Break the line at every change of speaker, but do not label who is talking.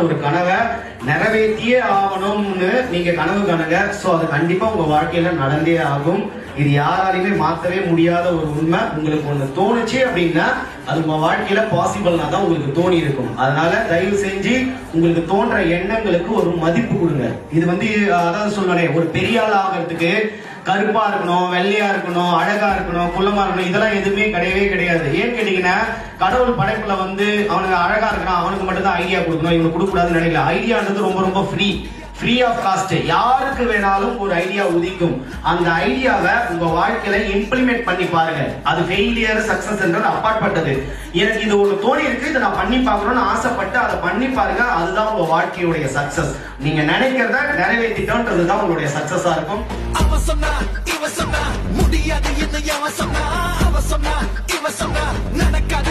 ஒரு கனவை நிறைவேற்றியே ஆகணும்னு நீங்க கனவு காணுங்க. சோ அது கண்டிப்பா உங்க வாழ்க்கையில நடந்தே ஆகும். இது யாராலையுமே மாத்தவே முடியாத ஒரு உண்மை. உங்களுக்கு ஒண்ணு தோணுச்சு அப்படின்னா அது உங்க வாழ்க்கையில பாசிபிள்னா தான் உங்களுக்கு தோணி இருக்கும். அதனால தயவு செஞ்சு உங்களுக்கு தோன்ற எண்ணங்களுக்கு ஒரு மதிப்பு கொடுங்க. இது அதாவது சொல்றேன், ஒரு பெரிய ஆள் ஆகிறதுக்கு கருப்பா இருக்கணும், வெள்ளையா இருக்கணும், அழகா இருக்கணும், குள்ளமா இருக்கணும், இதெல்லாம் எதுவுமே கிடையவே கிடையாது. ஏன்னு கேட்டீங்கன்னா கடவுள் படைப்புல அவனுக்கு அழகா இருக்கிறான், அவனுக்கு மட்டும் தான் ஐடியா கொடுக்கணும், இவனுக்கு கொடுக்க கூடாதுன்னு நினைக்கல. ஐடியான்றது ரொம்ப ரொம்ப ஃப்ரீ ஆஃப் காஸ்ட். யாருக்கு வேணாலும் ஒரு ஐடியா உதிக்கும். அந்த ஐடியாவை உங்க வாழ்க்கையில இம்ப்ளிமெண்ட் பண்ணி பாருங்க. அது ஃபெயிலியர் சக்சஸ் என்றது அப்பாற்பட்டது. எனக்கு இது ஒரு தோணி இருக்கு, இதை நான் பண்ணி பார்க்கணும்னு ஆசைப்பட்டு அதை பண்ணி பாருங்க. அதுதான் உங்க வாழ்க்கையுடைய சக்சஸ். நீங்க நினைக்கிறத நிறைவேற்றிட்டோன்றது தான் உங்களுடைய சக்சஸா இருக்கும். முடியாது நடக்காது